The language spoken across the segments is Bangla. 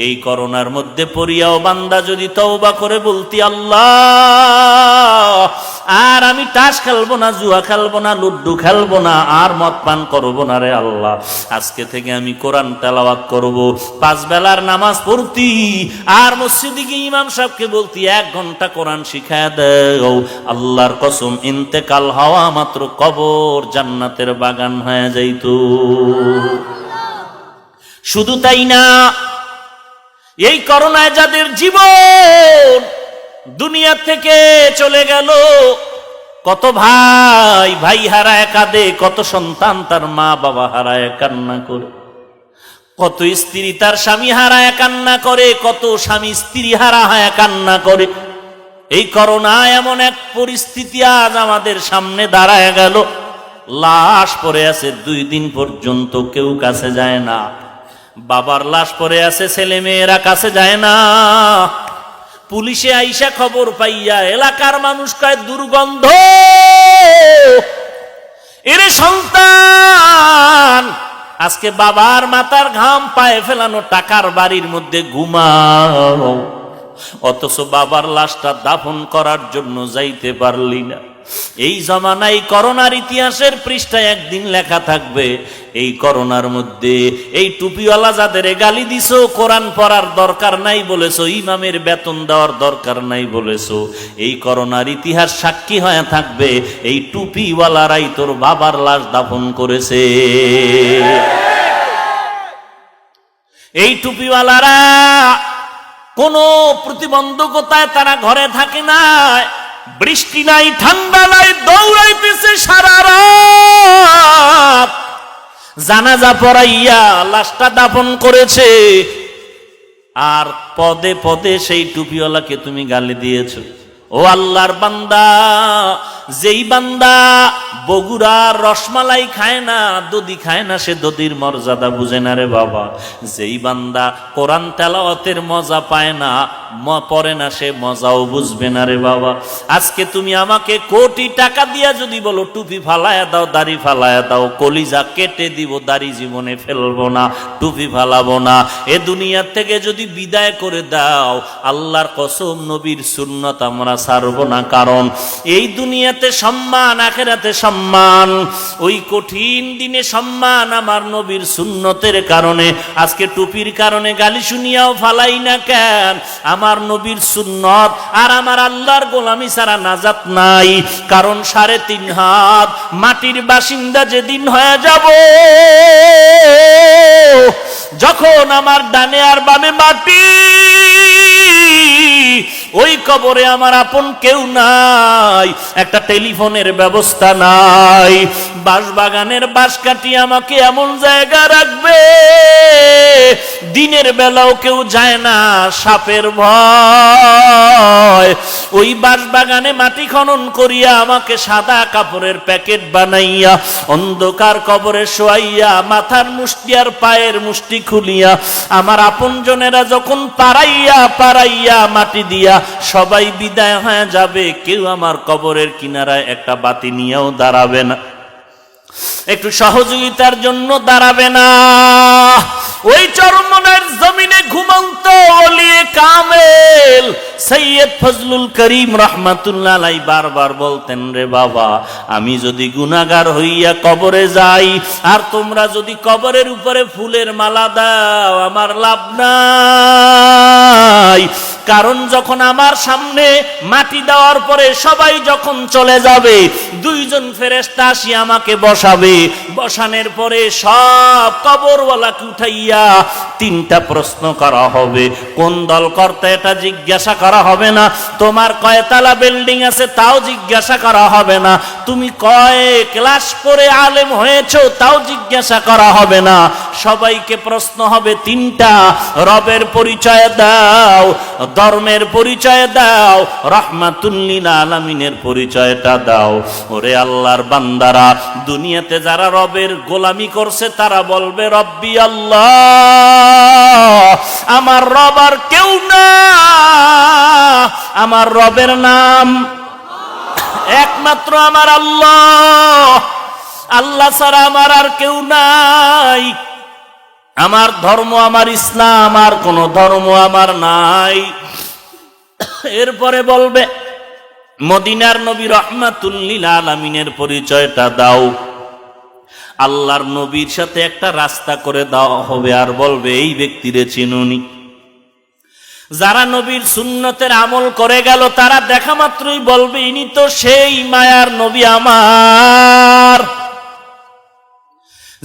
এই করোনার মধ্যে পড়িয়াও বান্দা যদি তওবা করে বলতি, আল্লাহ আর আমি তাস খেলবো না, জুয়া খেলবো না, লুড্ডু খেলবো না, আর মদ পান করবো না রে আল্লাহ, আজকে থেকে আমি কোরআন তেলাওয়াত করব, 5 বেলার নামাজ পড়তি, আর মসজিদে গিয়ে ইমাম সাহেবকে বলতি 1 ঘন্টা কোরআন শিখায় দাও, আল্লাহর কসম ইন্তেকাল হওয়া মাত্র কবর জান্নাতের বাগান হয়ে যাইতো। শুধু তাই না, এই করোনায় যাদের জীবন দুনিয়া থেকে চলে গেল, কত ভাই ভাই হারায় কাঁদে, কত সন্তান তার মা বাবা হারায় কান্না করে, কত স্ত্রী তার স্বামী হারায় কান্না করে, কত স্বামী স্ত্রী হারায় কান্না করে। এই করোনা এমন এক পরিস্থিতি আজ আমাদের সামনে দাঁড়ায় গেল, লাশ পড়ে আছে 2 দিন পর্যন্ত কেউ কাছে যায় না, বাবার লাশ পড়ে আছে ছেলে মেয়েরা কাছে যায় না, পুলিশে আইসা খবর পাইয়া এলাকার মানুষ কয় দুর্গন্ধ, এরে সন্তান আজকে বাবার মাথার ঘাম পায়ে ফেলানো টাকার বাড়ির মধ্যে ঘুমাও, অথচ বাবার লাশটা দাফন করার জন্য যাইতে পারলি না। এই জমানায় করোনার ইতিহাসের পৃষ্ঠায় একদিন লেখা থাকবে, এই করোনার মধ্যে এই টুপিওয়ালা যাদের গালি দিছো, কোরআন পড়ার দরকার নাই বলেছো, ইমামের বেতন দেওয়ার দরকার নাই বলেছো, এই করোনার ইতিহাস সাক্ষী হয়ে থাকবে এই টুপিওয়ালারাই তোর বাবার লাশ দাফন করেছে। এই টুপিওয়ালারা কোনো প্রতিবন্ধকতায় তারা ঘরে থাকে না, বৃষ্টি নাই ঠান্ডা নাই, দৌড়াইতেছে সারা রাত, জানাজা পড়াইয়া লাশটা দাফন করেছে, আর পদে পদে সেই টুপিওয়ালাকে তুমি গালি দিয়েছো। ও আল্লাহর বান্দা, যেই বান্দা বগুড়ার রসমালাই খায় না, দধি খায় না, সে দধির মর্যাদা বুঝে না রে বাবা। যেই বান্দা কোরআন তেলাওয়াতের মজা পায় না, পড়ে না, সে মজাও বুঝবে না রে বাবা। আজকে তুমি আমাকে কোটি টাকা দিয়া যদি বলো টুপি ফালায়া দাও, দাড়ি ফালায়া দাও, কলিজা কেটে দিব, দাড়ি জীবনে ফেলবো না, টুপি ফালাবো না, এ দুনিয়ার থেকে যদি বিদায় করে দাও, আল্লাহর কসম নবীর সুন্নাত আমরা ছাড়বো না। কারণ এই দুনিয়াতে সম্মান, আখিরাতে সম্মান, ওই কঠিন দিনে সম্মান আমার নবীর সুন্নতের কারণে। আজকে টুপির কারণে গালি শুনিয়াও ফালাই না কেন? আমার নবীর সুন্নত আর আমার আল্লাহর গোলামি ছাড়া নাজাত নাই। কারণ 3.5 হাত মাটির বাসিন্দা যেদিন হয়ে যাব, যখন আমার ডানে আর বামে মাটি, ওই কবরে আমার আপন কেউ নাই, একটা টেলিফোনের ব্যবস্থা নাই, বাঁশবাগানের বাঁশ কাটি আমাকে এমন জায়গা রাখবে, দিনের বেলাও কেউ যায় না, সাপের ভয়। ওই বাঁশবাগানে মাটি খনন করিয়া আমাকে সাদা কাপড়ের প্যাকেট বানাইয়া অন্ধকার কবরে শোয়াইয়া মাথার মুষ্টি আর পায়ের মুষ্টি খুলিয়া আমার আপনজনেরা যখন পাড়াইয়া পাড়াইয়া মাটি দিয়া সবাই বিদায় হয়ে যাবে, কেউ আমার কবরের কিনারায় একটা বাতি নিয়েও দাঁড়াবে না, একটু সহযোগিতার জন্য দাঁড়াবে না। ওই চরমনের জমিনে ঘুমন্ত ওলিয়ে কামেল সৈয়দ ফজলুল করিম রহমাতুল্লাহ আলাইহি বারবার বলতেন, রে বাবা, আমি যদি গুনাহগার হইয়া কবরে যাই আর তোমরা যদি কবরের উপরে ফুলের মালা দাও, আমার লাভ নাই। কারণ যখন আমার সামনে মাটি দেওয়ার পরে সবাই যখন চলে যাবে, 2 জন ফেরেশতা আসি আমাকে বসাবে, বসানোর পরে সব কবরওয়ালাকে উঠাইয়া 3টা প্রশ্ন করা হবে। কোন দল কর্তা এটা জিজ্ঞাসা করা হবে না, তোমার কয়তলা বিল্ডিং আছে তাও জিজ্ঞাসা করা হবে না, তুমি কয় ক্লাস পড়ে আলেম হয়েছো তাও জিজ্ঞাসা করা হবে না। সবাইকে প্রশ্ন হবে 3টা, রবের পরিচয় দাও, ধর্মের পরিচয় দাও, রাহমাতুল লিল আলামিনের পরিচয়টা দাও। ওরে আল্লাহর বান্দারা, দুনিয়াতে যারা রবের গোলামি করছে তারা বলবে রব্বি আল্লাহ, আমার রব আর কেউ না, আমার রবের নাম একমাত্র আমার আল্লাহ, আল্লাহ ছাড়া আমার আর কেউ নাই। আমার ধর্ম আমার ইসলাম, আর কোন ধর্ম আমার নাই। এরপরে বলবে মদিনার নবী রাহমাতুল লিল আলামিনের পরিচয়টা দাও। আল্লাহর নবীর সাথে একটা রাস্তা করে দেওয়া হবে, আর বলবে এই ব্যক্তিরে চিনুনি। যারা নবীর সুন্নতের আমল করে গেল তারা দেখা মাত্রই বলবে ইনি তো সেই মায়ার নবী আমার।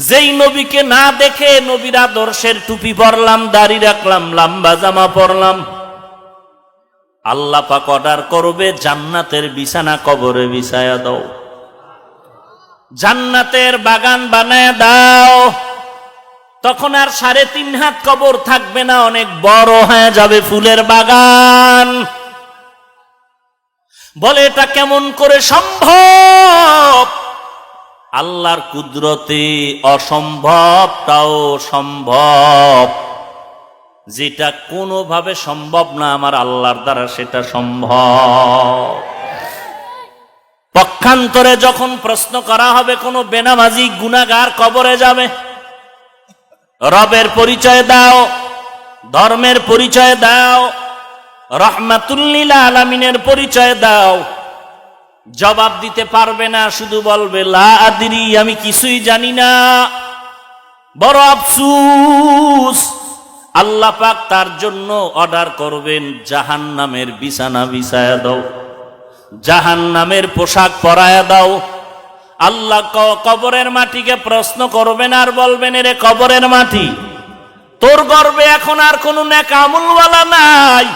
যেই নবীকে না দেখে নবীর আদর্শের টুপি পরলাম, দাড়ি রাখলাম, লম্বা জামা পরলাম, আল্লাহ পাক অর্ডার করবে জান্নাতের বিছানা কবরে বিছায়া দাও, জান্নাতের বাগান বানায় দাও। তখন আর 3.5 হাত কবর থাকবে না, অনেক বড় হয়ে যাবে ফুলের বাগান। বলে এটা কেমন করে সম্ভব? আল্লাহর কুদরতে অসম্ভবটাও সম্ভব। যেটা কোনোভাবে সম্ভব না আমার আল্লাহর দ্বারা সেটা সম্ভব। পক্ষান্তরে যখন প্রশ্ন করা হবে কোন বেনামাজি গুনাহগার কবরে যাবে, রবের পরিচয় দাও, ধর্মের পরিচয় দাও, রাহমাতুল লিল আলামিনের পরিচয় দাও, জবাব দিতে পারবে না, শুধু বলবে লা আদরি, আমি কিছুই জানি না। বড় আফসোস, আল্লাহ পাক তার জন্য অর্ডার করবেন জাহান্নামের বিছানা বিছায়া দাও, জাহান্নামের পোশাক পরায়া দাও। আল্লাহ কবরের মাটিকে প্রশ্ন করবেন আর বলবেন এরে কবরের মাটি, তোর গর্বে এখন আর কোন নেক আমলওয়ালা নাই।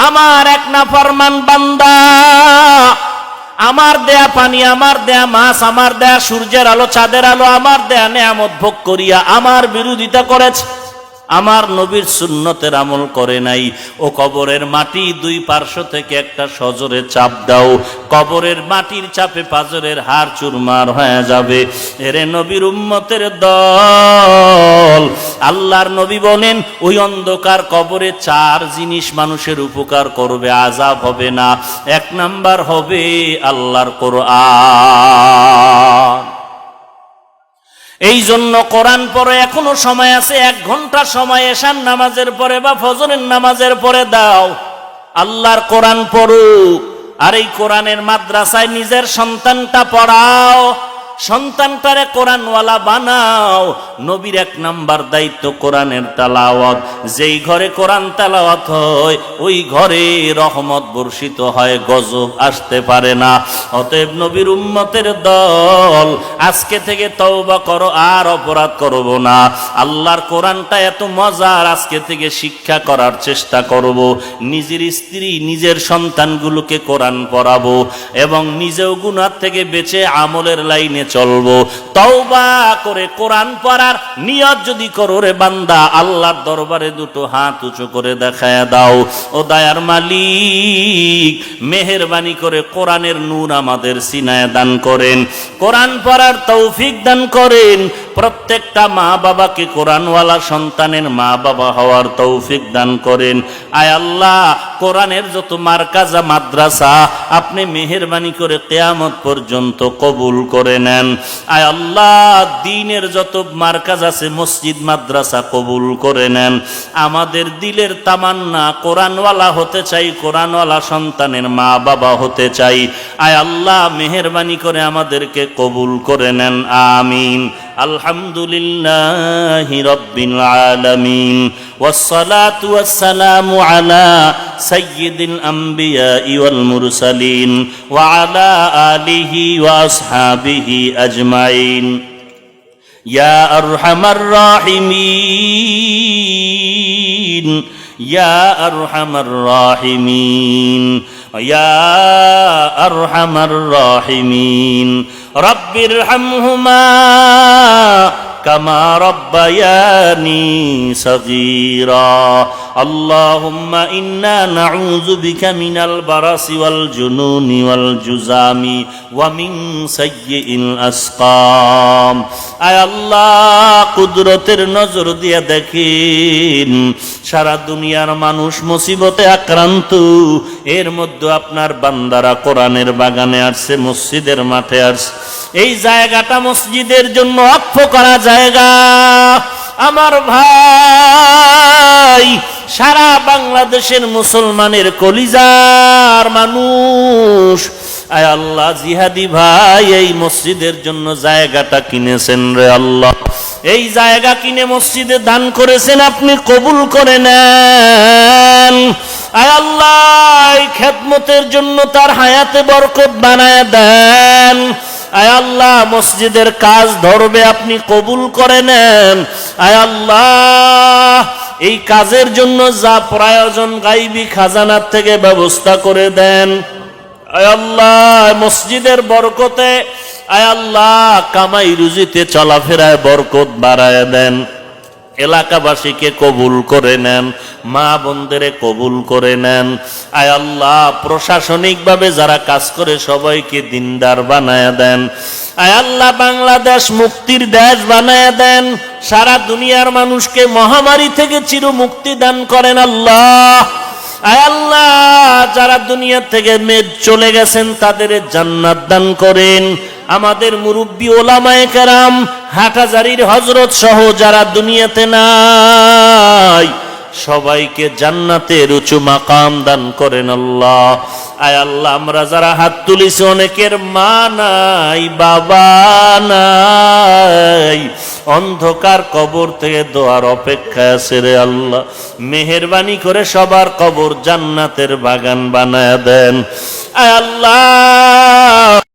আমার এক নাফরমান বান্দা আমার দেয়া পানি, আমার দেয়া মাছ, আমার দেয়া সূর্যের আলো, চাঁদের আলো, আমার দেয়া নেয়ামত ভোগ করিয়া আমার বিরোধিতা করেছে, আমার নবীর সুন্নতের আমল করে নাই। ও কবরের মাটি, 2 পার্শ্ব থেকে একটা সজোরে চাপ দাও, কবরের মাটির চাপে পাজরের হাড় চুরমার হয়ে যাবে। এরে নবীর উম্মতের দল, আল্লাহর নবী বলেন ওই অন্ধকার কবরে 4 জিনিস মানুষের উপকার করবে, আযাব হবে না। 1 নাম্বার হবে আল্লাহর কোরআন। এই জন্য কোরআন পড়ে এখনো সময় আছে, 1 ঘন্টা সময় এশার নামাজের পরে বা ফজরের নামাজের পরে দাও, আল্লাহর কোরআন পড়ো। আর এই কোরআনের মাদ্রাসায় নিজের সন্তানটা পড়াও, সন্তানটারে কোরআনওয়ালা বানাও। নবীর 1 নাম্বার দায়িত্ব কোরআনের তেলাওয়াত। যেই ঘরে কোরআন তেলাওয়াত হয় ওই ঘরে রহমত বর্ষিত হয়, গজব আসতে পারে না। অতএব নবীর উম্মতের দল, আজকে থেকে তওবা করো, আর অপরাধ করব না। আল্লাহর কোরআনটা এত মজার, আজকে থেকে শিক্ষা করার চেষ্টা করব। নিজের স্ত্রী, নিজের সন্তানগুলোকে কোরআন পড়াবো এবং নিজেও গুনাহ থেকে বেঁচে আমলের লাইনে চলবো। তওবা করে কোরআন পড়ার নিয়ত যদি করো রে বান্দা, আল্লাহর দরবারে 2 হাত উঁচু করে দেখায়া দাও, ও দয়ার মালিক মেহেরবানি করে কোরআনের নূর আমাদের সিনায় দান করেন, কোরআন পড়ার তৌফিক দান করেন। প্রত্যেকটা মা বাবাকে কোরআনওয়ালা সন্তানের মা বাবা হওয়ার তৌফিক দান করেন। আয় আল্লাহ, কোরআনের যত মারকাজা মাদ্রাসা আপনি মেহেরবানি করে কিয়ামত পর্যন্ত কবুল করে নেন। আয় আল্লাহ, দ্বীনের যত মারকাজ আছে মসজিদ মাদ্রাসা কবুল করে নেন। আমাদের দিলের তামান্না কোরআনওয়ালা হতে চাই, কোরআনওয়ালা সন্তানের মা বাবা হতে চাই। আয় আল্লাহ, মেহেরবানি করে আমাদেরকে কবুল করে নেন, আমিন। আলহামদুলিল্লাহি রাব্বিল আলামিন, ওয়াসসালাতু ওয়াসসালামু আলা সাইয়্যিদিল আমবিয়াই ওয়াল মুরসালিন ওয়া আলা আলিহি ওয়া আসহাবিহি আজমাইন। ইয়া আরহামার রাহিমিন, ইয়া আরহামার রাহিমিন, ইয়া আরহামার রাহিমিন। রব্বিরহামহুমা কামা রব্বায়ানি সগীরা। আল্লাহুম্মা ইন্না নাউযু বিকা মিনাল বারাসি ওয়াল জুনুনি ওয়াল জুজামি ওয়া মিন সাইয়্যিল আসকাম। আয় আল্লাহ, কুদরতের নজর দিয়ে দেখেন সারা দুনিয়ার মানুষ মুসিবতে আক্রান্ত, এর মধ্যে আপনার বান্দারা কোরআনের বাগানে আসছে, মসজিদের মাঠে আসছে। এই জায়গাটা মসজিদের জন্য ওয়াকফ করা জায়গা। আমার ভাই, সারা বাংলাদেশের মুসলমানের কলিজার মানুষ, আয় আল্লাহ জিহাদি ভাই এই মসজিদের জন্য জায়গাটা কিনেছেন রে আল্লাহ, এই জায়গা কিনে মসজিদে দান করেছেন, আপনি কবুল করে নেন। আয় আল্লাহ এই খেদমতের জন্য তার হায়াতে বরকত বানায় দেন। আয় আল্লাহ মসজিদের কাজ ধরবে, আপনি কবুল করে নেন। আয় আল্লাহ এই কাজের জন্য যা প্রয়োজন গাইবী খাজানার থেকে ব্যবস্থা করে দেন। আয় আল্লাহ মসজিদের বরকতে আয় আল্লাহ কামাই রুজিতে চলাফেরায় বরকত বাড়ায় দেন। এলাকাবাসীকে কবুল করে নেন, মা বোনদের কবুল করে নেন। আয় আল্লাহ প্রশাসনিকভাবে যারা কাজ করে সবাইকে দিনদার বানায় দেন। আয় আল্লাহ বাংলাদেশ মুক্তির দেশ বানায় দেন। সারা দুনিয়ার মানুষকে মহামারী থেকে চির মুক্তি দান করেন আল্লাহ। আয় আল্লাহ যারা দুনিয়া থেকে চলে গেছেন তাদের জান্নাত দান করেন। আমাদের মুরব্বী ওলামায়ে কেরাম, হাটহাজারীর হযরত সহ যারা দুনিয়াতে নাই সবাইকে জান্নাতের উঁচু মাকাম দান করেন আল্লাহ। আয় আল্লাহ আমরা যারা হাত তুলেছি অনেকের মা নাই, বাবা নাই, অন্ধকার কবর থেকে দোয়ার অপেক্ষায় আছে রে আল্লাহ। মেহেরবানি করে সবার কবর জান্নাতের বাগান বানায় দেন। আয় আল্লাহ